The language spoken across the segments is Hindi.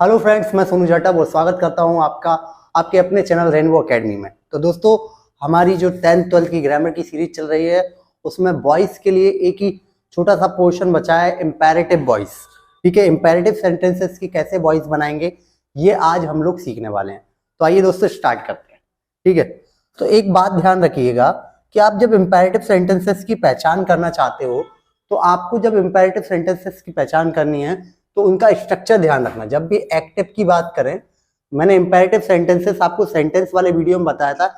हेलो फ्रेंड्स, मैं सोनू जाटव और स्वागत करता हूं आपका आपके अपने चैनल रेनबो एकेडमी में। तो दोस्तों, हमारी जो 10th-12th की ग्रामर की सीरीज चल रही है उसमें वॉइस के लिए एक ही छोटा सा पोर्शन बचा है, इंपेरेटिव वॉइस। ठीक है, इंपेरेटिव सेंटेंसेस की कैसे वॉइस बनाएंगे ये आज हम लोग सीखने वाले हैं। तो आइए दोस्तों स्टार्ट करते हैं। ठीक है, तो एक बात ध्यान रखिएगा कि आप जब इंपेरेटिव सेंटेंसेस की पहचान करना चाहते हो तो आपको जब इंपेरेटिव सेंटेंसेस की पहचान करनी है तो उनका स्ट्रक्चर ध्यान रखना। जब भी एक्टिव की बात करें, मैंने इंपेरेटिव सेंटेंसेस आपको सेंटेंस वाले वीडियो में बताया था,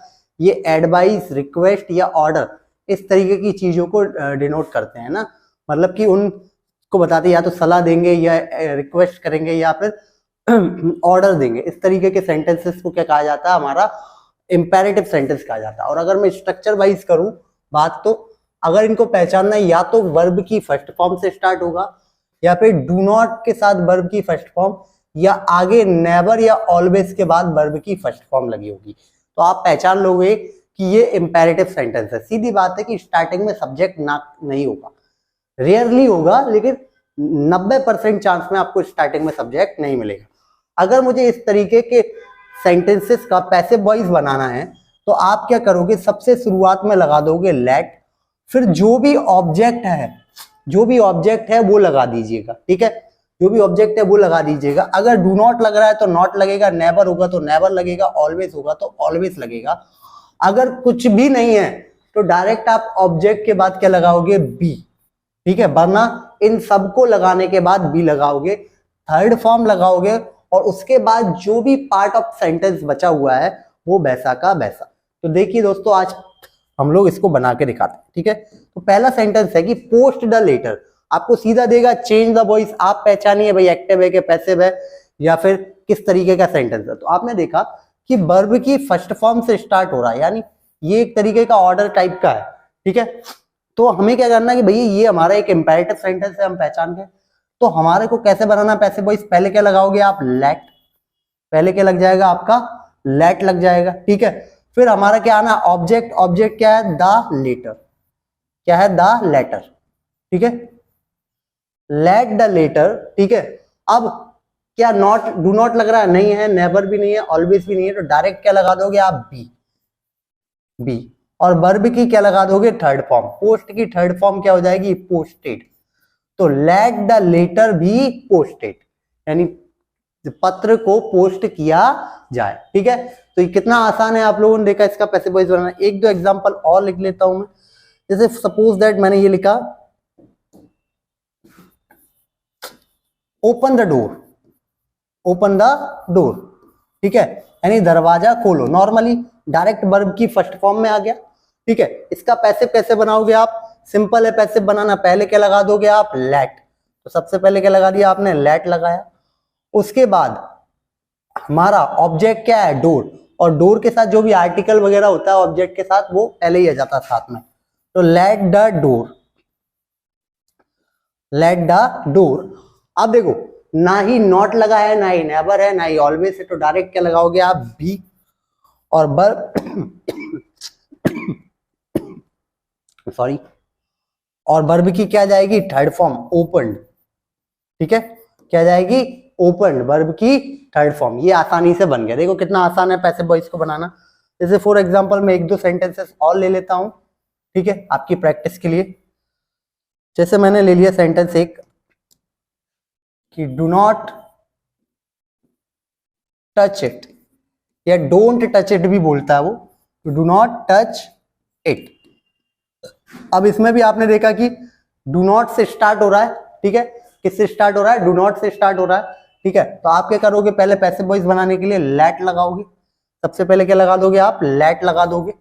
ये एडवाइस, रिक्वेस्ट या ऑर्डर इस तरीके की चीजों को डिनोट करते हैं ना। मतलब कि उनको बताते या तो सलाह देंगे या रिक्वेस्ट करेंगे या फिर ऑर्डर देंगे। इस तरीके के सेंटेंसेस को क्या कहा जाता है? हमारा इंपेरेटिव सेंटेंस कहा जाता है। और अगर मैं स्ट्रक्चर वाइज करूं बात, तो अगर इनको पहचानना है या तो वर्ब की फर्स्ट फॉर्म से स्टार्ट होगा या फिर डू नॉट के साथ वर्ब की फर्स्ट फॉर्म या आगे नेवर या ऑलवेज के बाद वर्ब की फर्स्ट फॉर्म लगी होगी, तो आप पहचान लोगे कि ये इंपेरेटिव सेंटेंस है। सीधी बात है कि स्टार्टिंग में सब्जेक्ट ना नहीं होगा, रेयरली होगा, लेकिन 90% चांस में आपको स्टार्टिंग में सब्जेक्ट नहीं मिलेगा। अगर मुझे इस तरीके के सेंटेंसेस का पैसिव वॉइस बनाना है तो आप क्या करोगे? सबसे शुरुआत में लगा दोगे लेट, फिर जो भी ऑब्जेक्ट है वो लगा दीजिएगा। ठीक है, जो भी ऑब्जेक्ट है वो लगा दीजिएगा। अगर डू नॉट लग रहा है तो नॉट लगेगा, नेवर होगा तो नेवर लगेगा, ऑलवेज होगा तो ऑलवेज लगेगा। अगर कुछ भी नहीं है तो डायरेक्ट आप ऑब्जेक्ट के बाद क्या लगाओगे? बी। ठीक है, वरना इन सबको लगाने के बाद बी लगाओगे, थर्ड फॉर्म लगाओगे और उसके बाद जो भी पार्ट ऑफ सेंटेंस बचा हुआ है वो वैसा का वैसा। तो देखिए दोस्तों, आज हम लोग इसको बना के दिखाते हैं। ठीक है, तो पहला सेंटेंस है कि पोस्ट द लेटर। आपको सीधा देगा चेंज द वॉइस। आप पहचानिए भाई एक्टिव है कि पैसिव है या फिर किस तरीके का सेंटेंस है। तो आपने देखा कि वर्ब की फर्स्ट फॉर्म से स्टार्ट हो रहा है, यानी ये एक तरीके का ऑर्डर टाइप का है। ठीक है, तो हमें क्या करना है कि भैया ये हमारा एक इंपेरेटिव सेंटेंस है, हम पहचान गए। तो हमारे को कैसे बनाना पैसिव वॉइस? पहले क्या लगाओगे आप? लेट। पहले क्या लग जाएगा आपका? लेट लग जाएगा। ठीक है, फिर हमारा क्या आना? ऑब्जेक्ट। ऑब्जेक्ट क्या है? The letter. क्या है? The letter. ठीक है, लेट द लेटर। ठीक है, अब क्या नॉट, डू नॉट लग रहा है? नहीं है, नेवर भी नहीं है, ऑलवेज भी नहीं है, तो डायरेक्ट क्या लगा दोगे आप? बी। बी। और वर्ब की क्या लगा दोगे? Third form. पोस्ट की थर्ड फॉर्म क्या हो जाएगी? पोस्टेड। तो let the letter be posted, यानी पत्र को पोस्ट किया जाए। ठीक है, तो ये कितना आसान है, आप लोगों ने देखा इसका पैसिव वॉइस बनाना। एक दो एग्जांपल और लिख लेता हूं मैं। जैसे सपोज दैट मैंने ये लिखा open the door. Open the door. ठीक है, यानी दरवाजा खोलो। नॉर्मली डायरेक्ट वर्ब की फर्स्ट फॉर्म में आ गया। ठीक है, इसका पैसिव कैसे बनाओगे आप? सिंपल है पैसिव बनाना। पहले क्या लगा दोगे आप? लेट। तो सबसे पहले क्या लगा दिया आपने? लेट लगाया। उसके बाद हमारा ऑब्जेक्ट क्या है? डोर। और डोर के साथ जो भी आर्टिकल वगैरह होता है ऑब्जेक्ट के साथ, वो पहले ही आ जाता है साथ में। तो let the door. Let the door. अब देखो, ना ही नॉट लगा है, ना ही नेवर है, ना ही ऑलवेज है, तो डायरेक्ट क्या लगाओगे आप? बी। और सॉरी, और वर्ब की क्या जाएगी? Third form, open. ठीक है, क्या जाएगी? ओपन। वर्ब की थर्ड फॉर्म। ये आसानी से बन गया। देखो कितना आसान है पैसिव वॉइस को बनाना। जैसे फॉर एग्जांपल मैं एक दो सेंटेंसेस और ले लेता हूं, ठीक है, आपकी प्रैक्टिस के लिए। जैसे मैंने ले लिया सेंटेंस एक कि डू नॉट टच इट, या डोंट टच इट भी बोलता है वो, डू नॉट टच इट। अब इसमें भी आपने देखा कि डू नॉट से स्टार्ट हो रहा है। ठीक है, किससे स्टार्ट हो रहा है? डू नॉट से स्टार्ट हो रहा है। ठीक है, तो आप क्या करोगे? पहले पैसिव वॉइस बनाने के लिए लेट लगाओगे। सबसे पहले क्या लगा दोगे आप? लेट लगा दोगे।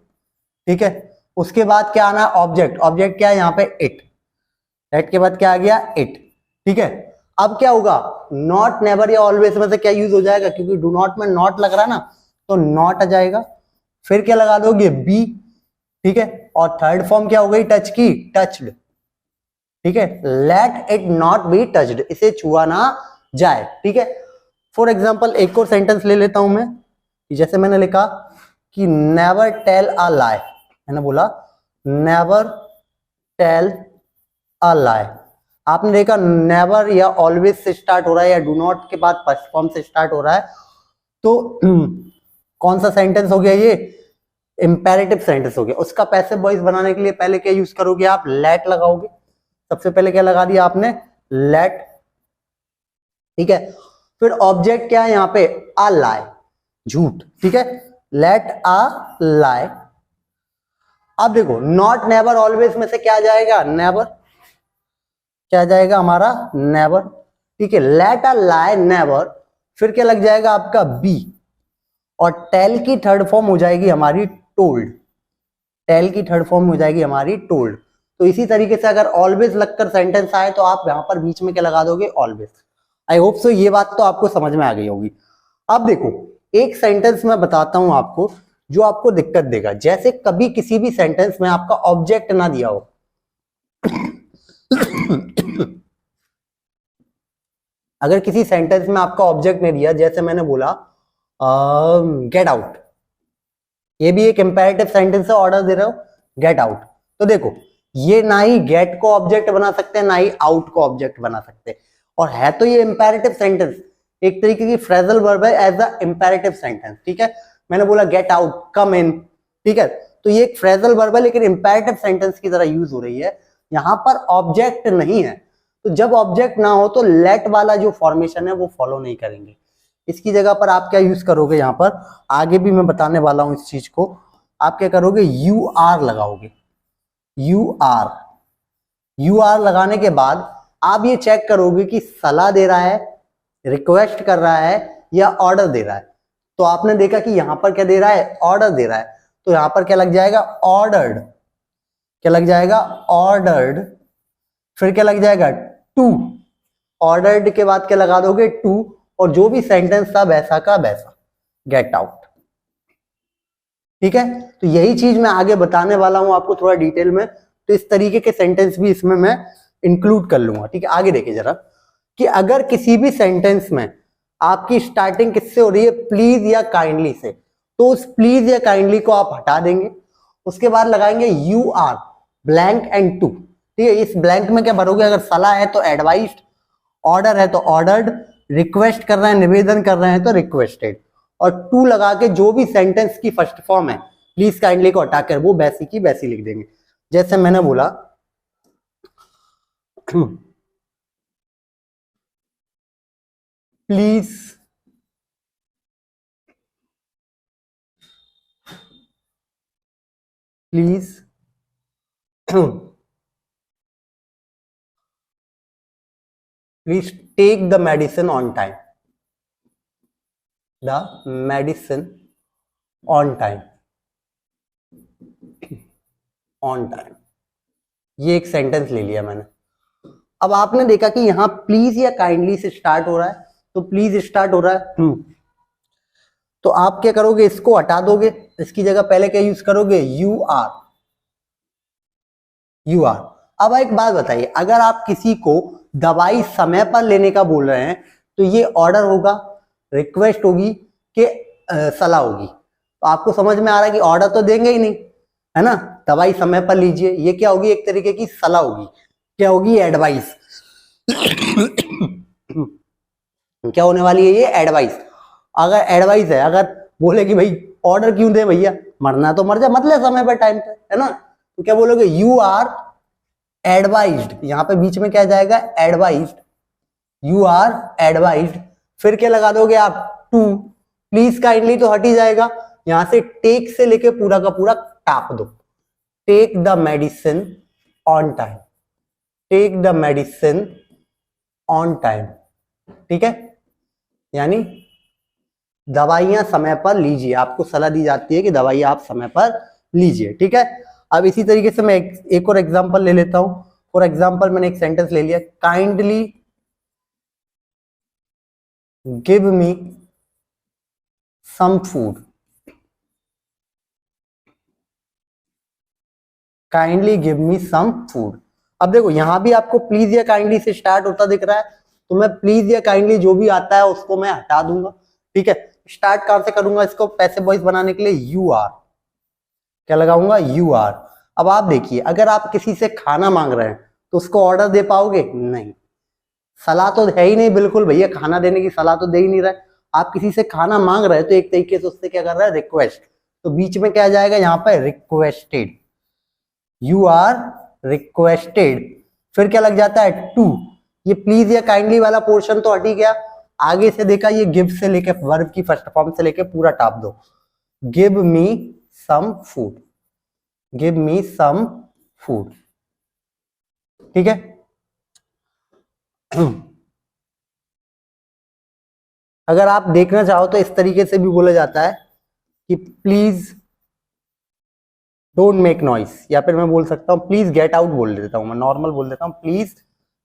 ठीक है, उसके बाद क्या आना? ऑब्जेक्ट। ऑब्जेक्ट क्या है यहाँ पे? इट। लेट के बाद क्या आ गया? इट। ठीक है, अब क्या होगा? नॉट, नेवर या ऑलवेज में से क्या यूज हो जाएगा? क्योंकि डू नॉट में नॉट लग रहा है ना, तो नॉट आ जाएगा। फिर क्या लगा दोगे? बी। ठीक है, और थर्ड फॉर्म क्या हो गई? टच की, टच्ड। ठीक है, let it not be touched, इसे छुआ ना जाए। ठीक है, फॉर एग्जाम्पल एक और सेंटेंस ले लेता हूं मैं। जैसे मैंने लिखा कि नेवर टेल अ लाई। मैंने बोला नेवर टेल अ लाई। आपने देखा नेवर या ऑलवेज से स्टार्ट हो रहा है या डू नॉट के बाद फर्स्ट फॉर्म से स्टार्ट हो रहा है, तो कौन सा सेंटेंस हो गया ये? इंपेरेटिव सेंटेंस हो गया। उसका पैसिव वॉइस बनाने के लिए पहले क्या यूज करोगे आप? लेट लगाओगे। सबसे पहले क्या लगा दिया आपने? लेट, ठीक है। फिर ऑब्जेक्ट क्या है यहाँ पे? अ लाई, झूठ, ठीक है। लेट अ लाई। अब देखो नॉट नेवर ऑलवेज में से क्या जाएगा? नेवर। क्या जाएगा हमारा? नेवर, ठीक है। लेट अ लाई नेवर, फिर क्या लग जाएगा आपका? बी। और टेल की थर्ड फॉर्म हो जाएगी हमारी टोल्ड। टेल की थर्ड फॉर्म हो जाएगी हमारी टोल्ड। तो इसी तरीके से अगर ऑलवेज लगकर सेंटेंस आए तो आप यहां पर बीच में क्या लगा दोगे? ऑलवेज। आई होप सो ये बात तो आपको समझ में आ गई होगी। अब देखो एक सेंटेंस मैं बताता हूं आपको जो आपको दिक्कत देगा। जैसे कभी किसी भी सेंटेंस में आपका ऑब्जेक्ट ना दिया हो अगर किसी सेंटेंस में आपका ऑब्जेक्ट नहीं दिया, जैसे मैंने बोला गेट आउट, ये भी एक इंपेरेटिव सेंटेंस है, ऑर्डर दे रहे हो गेट आउट। तो देखो ये ना ही गेट को ऑब्जेक्ट बना सकते हैं ना ही आउट को ऑब्जेक्ट बना सकते हैं, और है तो ये इंपेरेटिव सेंटेंस, एक तरीके की फ्रेजल वर्ब है एज अ इंपेरेटिव सेंटेंस, ठीक है। मैंने बोला गेट आउट, कम इन, ठीक है। तो ये एक फ्रेजल वर्ब है लेकिन इंपेरेटिव सेंटेंस की तरह यूज हो रही है। यहां पर ऑब्जेक्ट नहीं है, तो जब ऑब्जेक्ट ना हो तो लेट वाला जो फॉर्मेशन है वो फॉलो नहीं करेंगे। इसकी जगह पर आप क्या यूज करोगे? यहां पर आगे भी मैं बताने वाला हूं इस चीज को। आप क्या करोगे? यू आर लगाओगे। यू आर, यू आर लगाने के बाद आप ये चेक करोगे कि सलाह दे रहा है, रिक्वेस्ट कर रहा है या ऑर्डर दे रहा है। तो आपने देखा कि यहां पर क्या दे रहा है? ऑर्डर दे रहा है। तो यहां पर क्या लग जाएगा? ऑर्डर्ड। क्या लग जाएगा? ऑर्डर्ड। फिर क्या लग जाएगा? टू। ऑर्डर्ड के बाद क्या लगा दोगे? टू। और जो भी सेंटेंस था वैसा का वैसा, गेट आउट, ठीक है। तो यही चीज मैं आगे बताने वाला हूं आपको थोड़ा डिटेल में, तो इस तरीके के सेंटेंस भी इसमें मैं इंक्लूड कर लूंगा, ठीक है। आगे देखिए जरा कि अगर किसी भी सेंटेंस में आपकी स्टार्टिंग किससे हो रही है? प्लीज या काइंडली से, तो उस प्लीज या काइंडली को आप हटा देंगे। उसके बाद लगाएंगे you are blank and to, ठीक है। इस ब्लैंक में क्या भरोगे? अगर सलाह है तो एडवाइस्ड, ऑर्डर है तो ऑर्डर्ड, रिक्वेस्ट कर रहे हैं, निवेदन कर रहे हैं तो रिक्वेस्टेड, और टू लगा के जो भी सेंटेंस की फर्स्ट फॉर्म है प्लीज काइंडली को हटाकर वो वैसी की वैसी लिख देंगे। जैसे मैंने बोला please please please take the medicine on time, the medicine on time, on time. ये एक सेंटेंस ले लिया मैंने। अब आपने देखा कि यहां प्लीज या काइंडली से स्टार्ट हो रहा है, तो प्लीज स्टार्ट हो रहा है, तो आप क्या करोगे? इसको हटा दोगे। इसकी जगह पहले क्या यूज करोगे? You are, you are. अब एक बात बताइए, अगर आप किसी को दवाई समय पर लेने का बोल रहे हैं तो ये ऑर्डर होगा, रिक्वेस्ट होगी कि सलाह होगी? तो आपको समझ में आ रहा है कि ऑर्डर तो देंगे ही नहीं, है ना। दवाई समय पर लीजिए, ये क्या होगी? एक तरीके की सलाह होगी। क्या होगी? एडवाइस। क्या होने वाली है? ये एडवाइस। अगर एडवाइस है, अगर बोले कि भाई ऑर्डर क्यों दे भैया, मरना तो मर जा, मत ले समय पर टाइम पे, है ना। तो क्या बोलोगे? You are advised. यहां पे बीच में क्या जाएगा? एडवाइज्ड। You are advised. फिर क्या लगा दोगे आप? टू। प्लीज काइंडली तो हट ही जाएगा, यहां से टेक से लेके पूरा का पूरा टाप दो। Take the medicine on time, take the medicine on time, ठीक है। यानी दवाइयां समय पर लीजिए, आपको सलाह दी जाती है कि दवाइयां आप समय पर लीजिए, ठीक है। अब इसी तरीके से मैं एक और एग्जांपल ले लेता हूं। फॉर एग्जांपल मैंने एक सेंटेंस ले लिया, kindly give me some food, kindly give me some food. अब देखो यहां भी आपको प्लीज या काइंडली से स्टार्ट होता दिख रहा है, तो मैं प्लीज या काइंडली जो भी आता है उसको मैं हटा दूंगा, ठीक है। स्टार्ट कहां से करूंगा इसको? पैसिव वॉइस बनाने के लिए यू आर, क्या लगाऊंगा? You are. अब आप देखिए, अगर आप किसी से खाना मांग रहे हैं तो उसको ऑर्डर दे पाओगे? नहीं। सलाह तो है ही नहीं बिल्कुल, भैया खाना देने की सलाह तो दे ही नहीं रहा है। आप किसी से खाना मांग रहे हो तो एक तरीके से उससे क्या कर रहा है, रिक्वेस्ट। तो बीच में क्या जाएगा यहाँ पे, रिक्वेस्टेड, यू आर रिक्वेस्टेड। फिर क्या लग जाता है, टू। ये प्लीज या काइंडली वाला पोर्शन तो हट ही गया। आगे से देखा, ये गिव से लेके वर्ब की फर्स्ट फॉर्म से लेके पूरा टाप दो। Give me some food, give me some food, ठीक है। अगर आप देखना चाहो तो इस तरीके से भी बोला जाता है कि प्लीज डोंट मेक नॉइस, या फिर मैं बोल सकता हूं प्लीज गेट आउट बोल देता हूं, मैं नॉर्मल बोल देता हूं प्लीज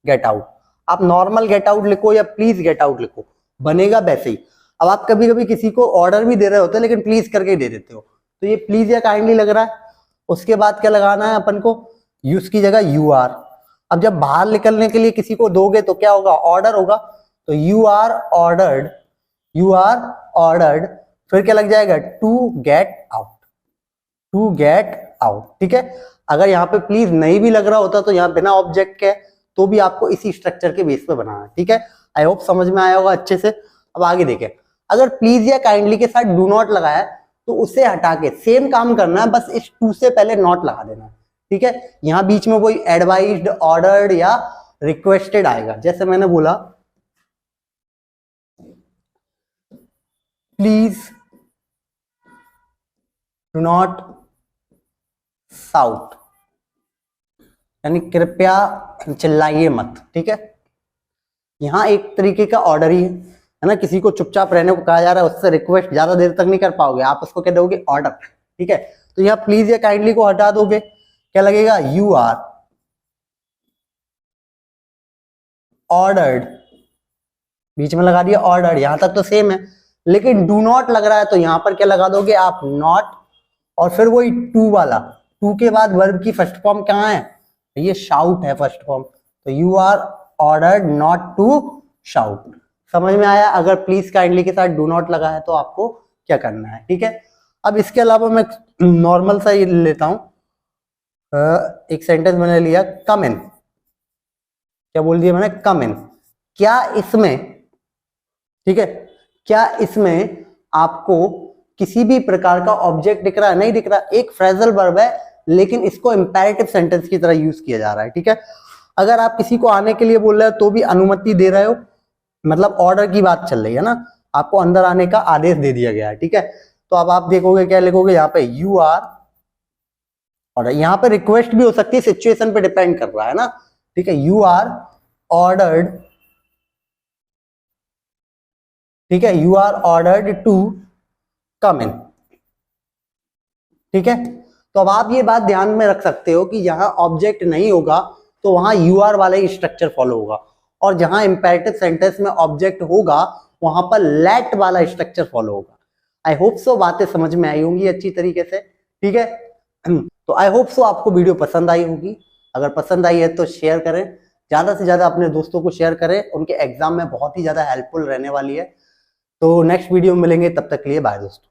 गेट आउट। आप नॉर्मल गेट आउट लिखो या प्लीज गेट आउट लिखो, बनेगा वैसे ही। अब आप कभी कभी किसी को ऑर्डर भी दे रहे होते हैं लेकिन प्लीज करके दे देते हो, तो ये प्लीज या काइंडली लग रहा है। उसके बाद क्या लगाना है अपन को, यूज की जगह यू आर। अब जब बाहर निकलने के लिए किसी को दोगे तो क्या होगा, ऑर्डर होगा। तो you are ordered, you are ordered, फिर क्या लग जाएगा, to get out, to get out, ठीक है। अगर यहाँ पे प्लीज नहीं भी लग रहा होता तो यहाँ बिना ऑब्जेक्ट के तो भी आपको इसी स्ट्रक्चर के बेस पे बनाना है, ठीक है। आई होप समझ में आया होगा अच्छे से। अब आगे देखें, अगर प्लीज या काइंडली के साथ डू नॉट लगाया तो उसे हटा के सेम काम करना है, बस इस टू से पहले नॉट लगा देना है, ठीक है। यहाँ बीच में कोई एडवाइज्ड, ऑर्डर्ड या रिक्वेस्टेड आएगा। जैसे मैंने बोला प्लीज डू नॉट साउट, यानी कृपया चिल्लाइए मत, ठीक है। यहां एक तरीके का ऑर्डर ही है ना, किसी को चुपचाप रहने को कहा जा रहा है, उससे रिक्वेस्ट ज्यादा देर तक नहीं कर पाओगे, आप उसको क्या दोगे, ऑर्डर, ठीक है। तो यहाँ प्लीज या काइंडली को हटा दोगे, क्या लगेगा, यू आर ऑर्डर्ड, बीच में लगा दिया ऑर्डर्ड, यहां तक तो सेम है। लेकिन डू नॉट लग रहा है तो यहां पर क्या लगा दोगे आप, नॉट, और फिर वही टू वाला, टू के बाद वर्ब की फर्स्ट फॉर्म कहाँ है, ये शाउट है फर्स्ट फॉर्म, तो you are ordered not to shout. समझ में आया। अगर प्लीज काइंडली के साथ डू नॉट लगा है तो आपको क्या करना है, ठीक है। अब इसके अलावा मैं नॉर्मल सा ये लेता हूं, एक सेंटेंस मैंने लिया, कम इन, क्या बोल दिया मैंने, कम इन। क्या इसमें, ठीक है, क्या इसमें आपको किसी भी प्रकार का ऑब्जेक्ट दिख रहा है, नहीं दिख रहा। एक फ्रेजल वर्ब है लेकिन इसको इंपेरेटिव सेंटेंस की तरह यूज किया जा रहा है, ठीक है। अगर आप किसी को आने के लिए बोल रहे हो तो भी अनुमति दे रहे हो, मतलब ऑर्डर की बात चल रही है ना, आपको अंदर आने का आदेश दे दिया गया है, ठीक है। तो अब आप देखोगे क्या लिखोगे यहाँ पे, यू आर ऑर्डर। यहाँ पे रिक्वेस्ट भी हो सकती है, सिचुएशन पे डिपेंड कर रहा है ना, ठीक है। यू आर ऑर्डर्ड, ठीक है, you are ordered to come in, ठीक है। तो अब आप ये बात ध्यान में रख सकते हो कि जहां ऑब्जेक्ट नहीं होगा तो वहां यू आर वाला ही स्ट्रक्चर फॉलो होगा, और जहां इंपेरेटिव सेंटेंस में ऑब्जेक्ट होगा वहां पर लेट वाला स्ट्रक्चर फॉलो होगा। आई होप सो बातें समझ में आई होंगी अच्छी तरीके से, ठीक है। तो आई होप सो आपको वीडियो पसंद आई होगी। अगर पसंद आई है तो शेयर करें, ज्यादा से ज्यादा अपने दोस्तों को शेयर करें, उनके एग्जाम में बहुत ही ज्यादा हेल्पफुल रहने वाली है। तो नेक्स्ट वीडियो में मिलेंगे, तब तक के लिए बाय दोस्तों।